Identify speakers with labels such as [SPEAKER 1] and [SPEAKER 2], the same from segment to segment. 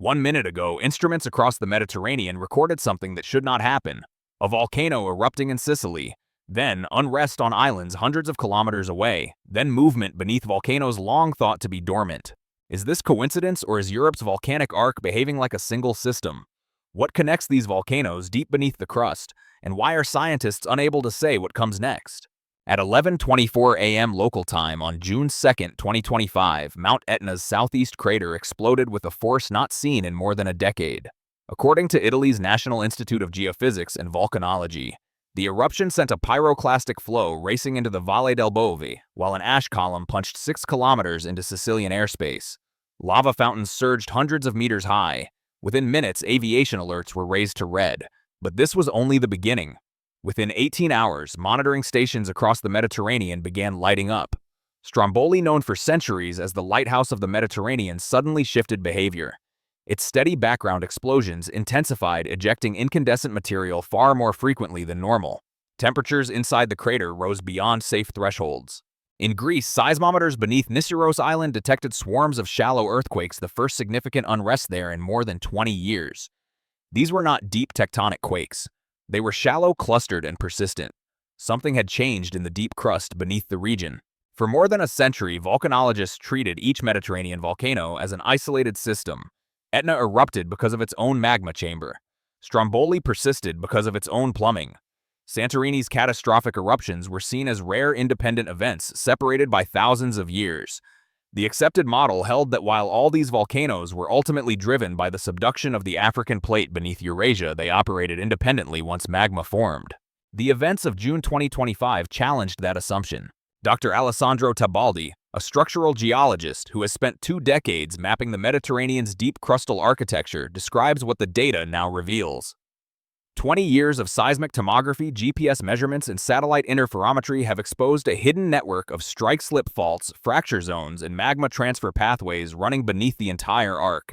[SPEAKER 1] 1 minute ago, instruments across the Mediterranean recorded something that should not happen. A volcano erupting in Sicily. Then, unrest on islands hundreds of kilometers away. Then movement beneath volcanoes long thought to be dormant. Is this coincidence, or is Europe's volcanic arc behaving like a single system? What connects these volcanoes deep beneath the crust, and why are scientists unable to say what comes next? At 11:24 a.m. local time on June 2, 2025, Mount Etna's southeast crater exploded with a force not seen in more than a decade. According to Italy's National Institute of Geophysics and Volcanology, the eruption sent a pyroclastic flow racing into the Valle del Bove, while an ash column punched 6 kilometers into Sicilian airspace. Lava fountains surged hundreds of meters high. Within minutes, aviation alerts were raised to red. But this was only the beginning. Within 18 hours, monitoring stations across the Mediterranean began lighting up. Stromboli, known for centuries as the lighthouse of the Mediterranean, suddenly shifted behavior. Its steady background explosions intensified, ejecting incandescent material far more frequently than normal. Temperatures inside the crater rose beyond safe thresholds. In Greece, seismometers beneath Nisseros Island detected swarms of shallow earthquakes, the first significant unrest there in more than 20 years. These were not deep tectonic quakes. They were shallow, clustered, and persistent. Something had changed in the deep crust beneath the region. For more than a century, volcanologists treated each Mediterranean volcano as an isolated system. Etna erupted because of its own magma chamber. Stromboli persisted because of its own plumbing. Santorini's catastrophic eruptions were seen as rare independent events separated by thousands of years. The accepted model held that while all these volcanoes were ultimately driven by the subduction of the African plate beneath Eurasia, they operated independently once magma formed. The events of June 2025 challenged that assumption. Dr. Alessandro Tabaldi, a structural geologist who has spent 2 decades mapping the Mediterranean's deep crustal architecture, describes what the data now reveals. 20 years of seismic tomography, GPS measurements, and satellite interferometry have exposed a hidden network of strike-slip faults, fracture zones, and magma transfer pathways running beneath the entire arc.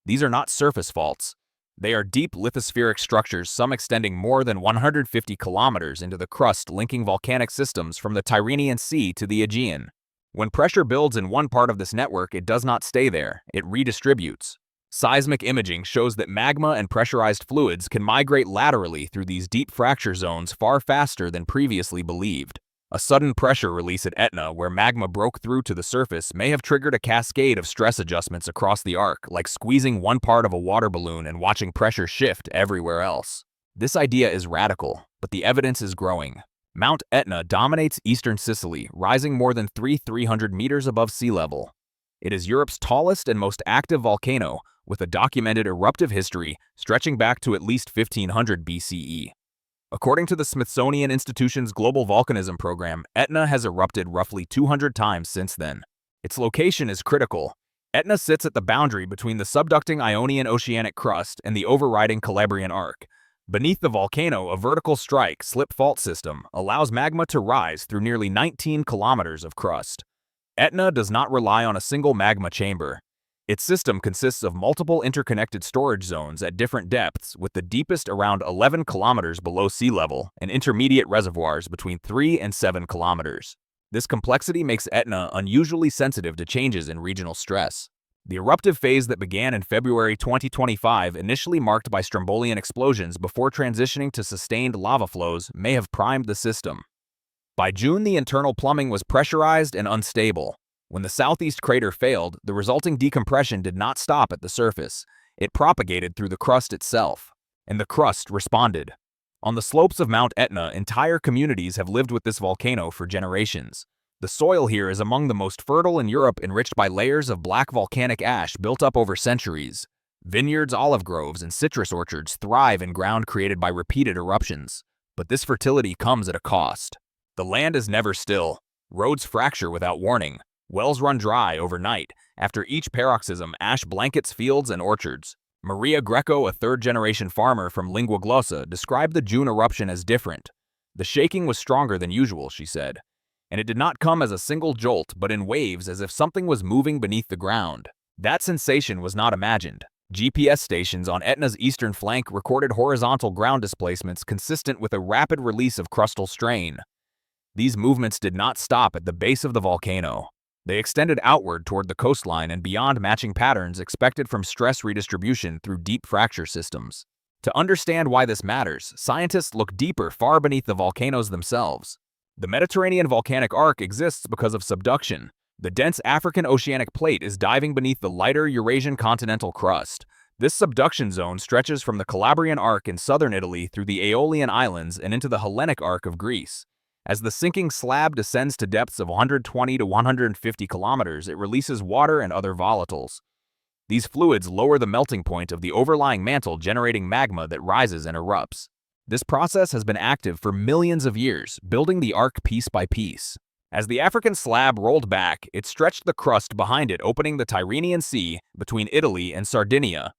[SPEAKER 1] These are not surface faults. They are deep lithospheric structures, some extending more than 150 kilometers into the crust, linking volcanic systems from the Tyrrhenian Sea to the Aegean. When pressure builds in one part of this network, it does not stay there, it redistributes. Seismic imaging shows that magma and pressurized fluids can migrate laterally through these deep fracture zones far faster than previously believed. A sudden pressure release at Etna, where magma broke through to the surface, may have triggered a cascade of stress adjustments across the arc, like squeezing one part of a water balloon and watching pressure shift everywhere else. This idea is radical, but the evidence is growing. Mount Etna dominates eastern Sicily, rising more than 300 meters above sea level. It is Europe's tallest and most active volcano, with a documented eruptive history stretching back to at least 1500 BCE. According to the Smithsonian Institution's Global Volcanism Program, Etna has erupted roughly 200 times since then. Its location is critical. Etna sits at the boundary between the subducting Ionian oceanic crust and the overriding Calabrian arc. Beneath the volcano, a vertical strike-slip fault system allows magma to rise through nearly 19 kilometers of crust. Etna does not rely on a single magma chamber. Its system consists of multiple interconnected storage zones at different depths, with the deepest around 11 kilometers below sea level and intermediate reservoirs between 3 and 7 kilometers. This complexity makes Etna unusually sensitive to changes in regional stress. The eruptive phase that began in February 2025, initially marked by Strombolian explosions before transitioning to sustained lava flows, may have primed the system. By June, the internal plumbing was pressurized and unstable. When the southeast crater failed, the resulting decompression did not stop at the surface. It propagated through the crust itself, and the crust responded. On the slopes of Mount Etna, entire communities have lived with this volcano for generations. The soil here is among the most fertile in Europe, enriched by layers of black volcanic ash built up over centuries. Vineyards, olive groves, and citrus orchards thrive in ground created by repeated eruptions. But this fertility comes at a cost. The land is never still. Roads fracture without warning. Wells run dry overnight. After each paroxysm, ash blankets fields and orchards. Maria Greco, a third-generation farmer from Lingua Glossa, described the June eruption as different. The shaking was stronger than usual, she said. And it did not come as a single jolt, but in waves, as if something was moving beneath the ground. That sensation was not imagined. GPS stations on Etna's eastern flank recorded horizontal ground displacements consistent with a rapid release of crustal strain. These movements did not stop at the base of the volcano. They extended outward toward the coastline and beyond, matching patterns expected from stress redistribution through deep fracture systems. To understand why this matters, scientists look deeper, far beneath the volcanoes themselves. The Mediterranean volcanic arc exists because of subduction. The dense African oceanic plate is diving beneath the lighter Eurasian continental crust. This subduction zone stretches from the Calabrian Arc in southern Italy through the Aeolian Islands and into the Hellenic Arc of Greece. As the sinking slab descends to depths of 120 to 150 kilometers, it releases water and other volatiles. These fluids lower the melting point of the overlying mantle, generating magma that rises and erupts. This process has been active for millions of years, building the arc piece by piece. As the African slab rolled back, it stretched the crust behind it, opening the Tyrrhenian Sea between Italy and Sardinia.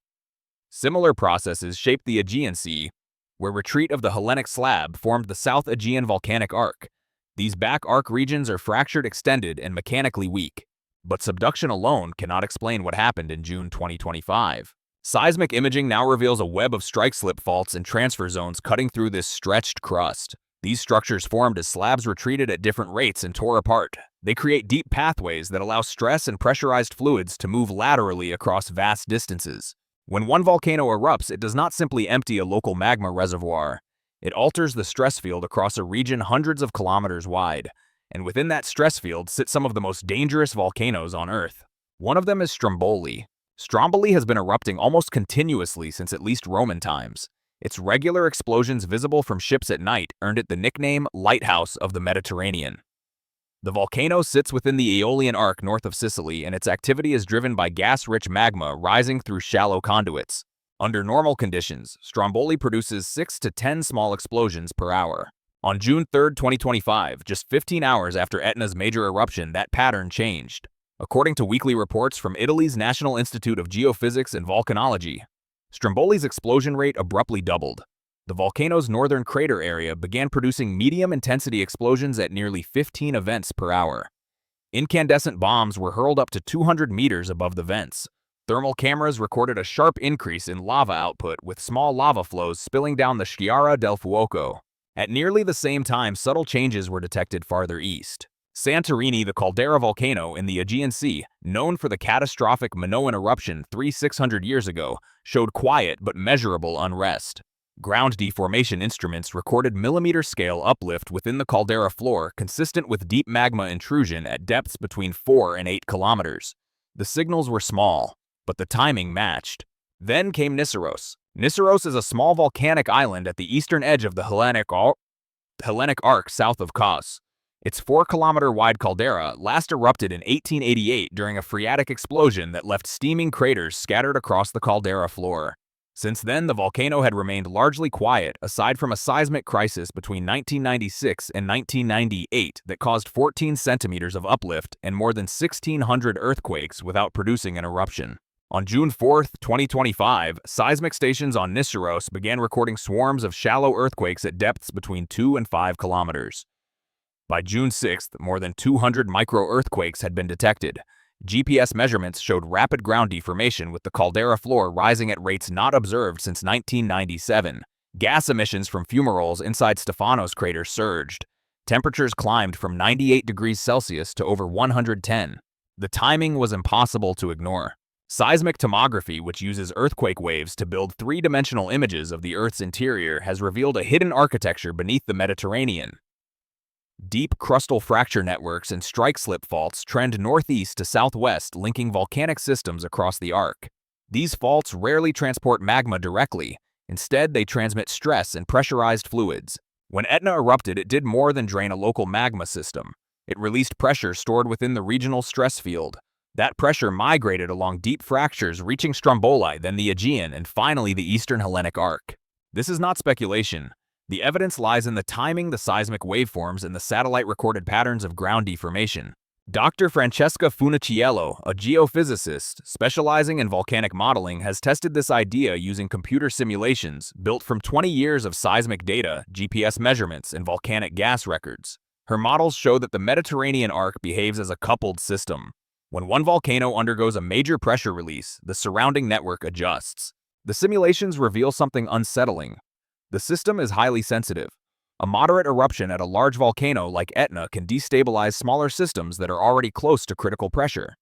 [SPEAKER 1] Similar processes shaped the Aegean Sea, where retreat of the Hellenic slab formed the South Aegean volcanic arc. These back arc regions are fractured, extended, and mechanically weak. But subduction alone cannot explain what happened in June 2025. Seismic imaging now reveals a web of strike-slip faults and transfer zones cutting through this stretched crust. These structures formed as slabs retreated at different rates and tore apart. They create deep pathways that allow stress and pressurized fluids to move laterally across vast distances. When one volcano erupts, it does not simply empty a local magma reservoir. It alters the stress field across a region hundreds of kilometers wide. And within that stress field sit some of the most dangerous volcanoes on Earth. One of them is Stromboli. Stromboli has been erupting almost continuously since at least Roman times. Its regular explosions visible from ships at night earned it the nickname Lighthouse of the Mediterranean. The volcano sits within the Aeolian Arc north of Sicily, and its activity is driven by gas-rich magma rising through shallow conduits. Under normal conditions, Stromboli produces 6 to 10 small explosions per hour. On June 3, 2025, just 15 hours after Etna's major eruption, that pattern changed. According to weekly reports from Italy's National Institute of Geophysics and Volcanology, Stromboli's explosion rate abruptly doubled. The volcano's northern crater area began producing medium-intensity explosions at nearly 15 events per hour. Incandescent bombs were hurled up to 200 meters above the vents. Thermal cameras recorded a sharp increase in lava output, with small lava flows spilling down the Schiara del Fuoco. At nearly the same time, subtle changes were detected farther east. Santorini, the caldera volcano in the Aegean Sea, known for the catastrophic Minoan eruption 600 years ago, showed quiet but measurable unrest. Ground deformation instruments recorded millimeter-scale uplift within the caldera floor, consistent with deep magma intrusion at depths between 4 and 8 kilometers. The signals were small, but the timing matched. Then came Niceros. Niceros is a small volcanic island at the eastern edge of the Hellenic Arc south of Kos. Its 4-kilometer-wide caldera last erupted in 1888 during a phreatic explosion that left steaming craters scattered across the caldera floor. Since then, the volcano had remained largely quiet, aside from a seismic crisis between 1996 and 1998 that caused 14 centimeters of uplift and more than 1,600 earthquakes without producing an eruption. On June 4, 2025, seismic stations on Niceros began recording swarms of shallow earthquakes at depths between 2 and 5 kilometers. By June 6, more than 200 micro-earthquakes had been detected. GPS measurements showed rapid ground deformation, with the caldera floor rising at rates not observed since 1997. Gas emissions from fumaroles inside Stefanos crater surged. Temperatures climbed from 98 degrees Celsius to over 110. The timing was impossible to ignore. Seismic tomography, which uses earthquake waves to build three-dimensional images of the Earth's interior, has revealed a hidden architecture beneath the Mediterranean. Deep crustal fracture networks and strike-slip faults trend northeast to southwest, linking volcanic systems across the arc. These faults rarely transport magma directly. Instead, they transmit stress and pressurized fluids. When Etna erupted, it did more than drain a local magma system. It released pressure stored within the regional stress field. That pressure migrated along deep fractures, reaching Stromboli, then the Aegean, and finally the eastern Hellenic Arc. This is not speculation. The evidence lies in the timing, the seismic waveforms, and the satellite-recorded patterns of ground deformation. Dr. Francesca Funiciello, a geophysicist specializing in volcanic modeling, has tested this idea using computer simulations built from 20 years of seismic data, GPS measurements, and volcanic gas records. Her models show that the Mediterranean arc behaves as a coupled system. When one volcano undergoes a major pressure release, the surrounding network adjusts. The simulations reveal something unsettling. The system is highly sensitive. A moderate eruption at a large volcano like Etna can destabilize smaller systems that are already close to critical pressure.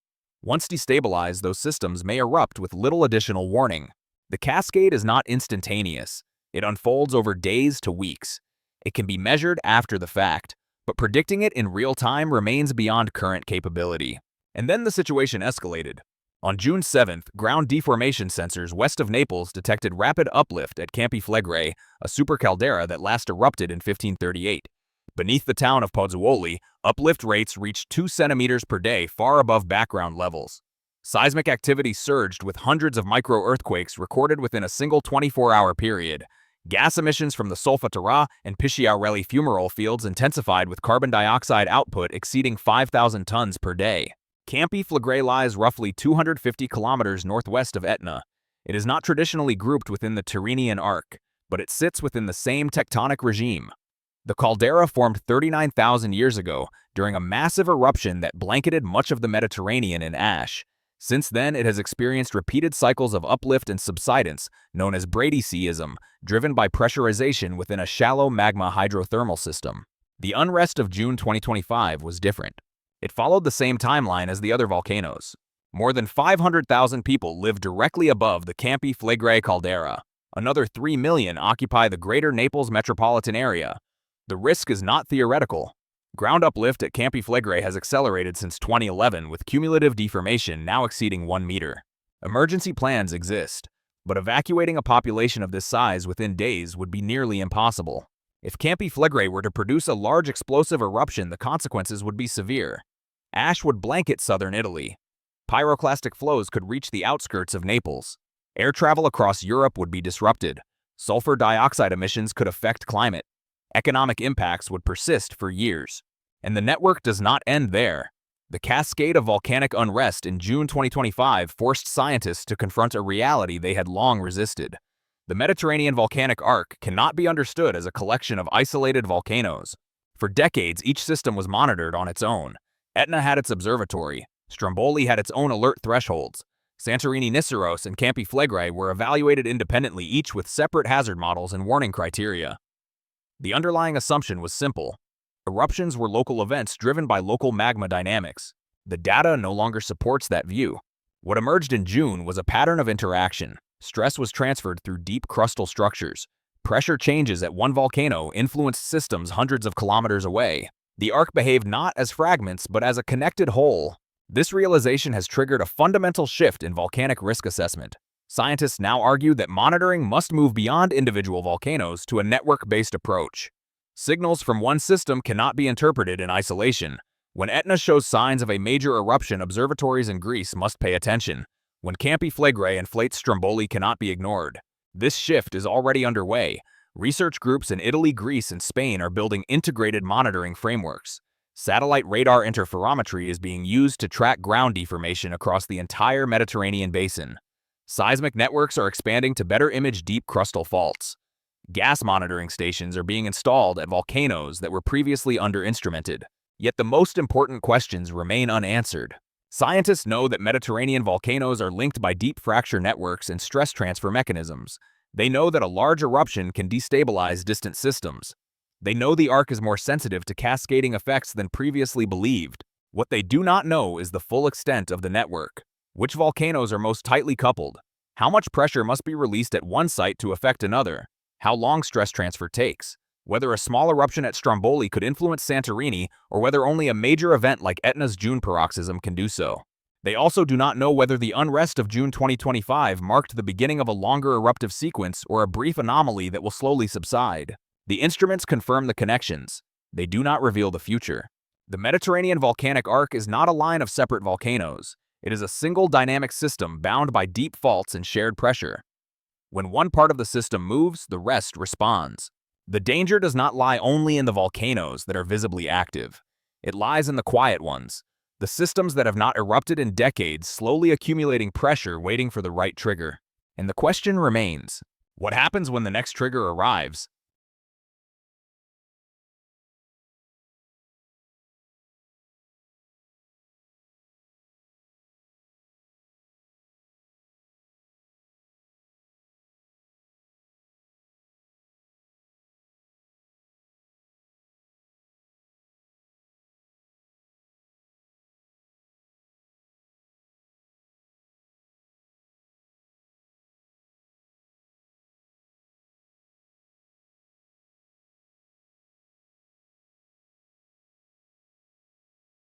[SPEAKER 1] Once destabilized, those systems may erupt with little additional warning. The cascade is not instantaneous. It unfolds over days to weeks. It can be measured after the fact, but predicting it in real time remains beyond current capability. And then the situation escalated. On June 7th, ground deformation sensors west of Naples detected rapid uplift at Campi Flegrei, a supercaldera that last erupted in 1538. Beneath the town of Pozzuoli, uplift rates reached 2 centimeters per day, far above background levels. Seismic activity surged with hundreds of micro-earthquakes recorded within a single 24-hour period. Gas emissions from the Solfatara and Pisciarelli fumarole fields intensified with carbon dioxide output exceeding 5,000 tons per day. Campi Flegrei lies roughly 250 kilometers northwest of Etna. It is not traditionally grouped within the Tyrrhenian Arc, but it sits within the same tectonic regime. The caldera formed 39,000 years ago during a massive eruption that blanketed much of the Mediterranean in ash. Since then, it has experienced repeated cycles of uplift and subsidence, known as bradyseism, driven by pressurization within a shallow magma hydrothermal system. The unrest of June 2025 was different. It followed the same timeline as the other volcanoes. More than 500,000 people live directly above the Campi Flegrei caldera. Another 3 million occupy the greater Naples metropolitan area. The risk is not theoretical. Ground uplift at Campi Flegrei has accelerated since 2011, with cumulative deformation now exceeding 1 meter. Emergency plans exist, but evacuating a population of this size within days would be nearly impossible. If Campi Flegrei were to produce a large explosive eruption, the consequences would be severe. Ash would blanket southern Italy. Pyroclastic flows could reach the outskirts of Naples. Air travel across Europe would be disrupted. Sulfur dioxide emissions could affect climate. Economic impacts would persist for years. And the network does not end there. The cascade of volcanic unrest in June 2025 forced scientists to confront a reality they had long resisted. The Mediterranean volcanic arc cannot be understood as a collection of isolated volcanoes. For decades, each system was monitored on its own. Etna had its observatory. Stromboli had its own alert thresholds. Santorini Niceros and Campi Flegrei were evaluated independently, each with separate hazard models and warning criteria. The underlying assumption was simple. Eruptions were local events driven by local magma dynamics. The data no longer supports that view. What emerged in June was a pattern of interaction. Stress was transferred through deep crustal structures. Pressure changes at one volcano influenced systems hundreds of kilometers away. The arc behaved not as fragments, but as a connected whole. This realization has triggered a fundamental shift in volcanic risk assessment. Scientists now argue that monitoring must move beyond individual volcanoes to a network-based approach. Signals from one system cannot be interpreted in isolation. When Etna shows signs of a major eruption, observatories in Greece must pay attention. When Campi Flegrei inflates, Stromboli cannot be ignored. This shift is already underway. Research groups in Italy, Greece, and Spain are building integrated monitoring frameworks. Satellite radar interferometry is being used to track ground deformation across the entire Mediterranean basin. Seismic networks are expanding to better image deep crustal faults. Gas monitoring stations are being installed at volcanoes that were previously under-instrumented. Yet the most important questions remain unanswered. Scientists know that Mediterranean volcanoes are linked by deep fracture networks and stress transfer mechanisms. They know that a large eruption can destabilize distant systems. They know the arc is more sensitive to cascading effects than previously believed. What they do not know is the full extent of the network. Which volcanoes are most tightly coupled? How much pressure must be released at one site to affect another? How long stress transfer takes? Whether a small eruption at Stromboli could influence Santorini, or whether only a major event like Etna's June paroxysm can do so. They also do not know whether the unrest of June 2025 marked the beginning of a longer eruptive sequence or a brief anomaly that will slowly subside. The instruments confirm the connections. They do not reveal the future. The Mediterranean volcanic arc is not a line of separate volcanoes. It is a single dynamic system bound by deep faults and shared pressure. When one part of the system moves, the rest responds. The danger does not lie only in the volcanoes that are visibly active. It lies in the quiet ones. The systems that have not erupted in decades, slowly accumulating pressure, waiting for the right trigger. And the question remains, what happens when the next trigger arrives?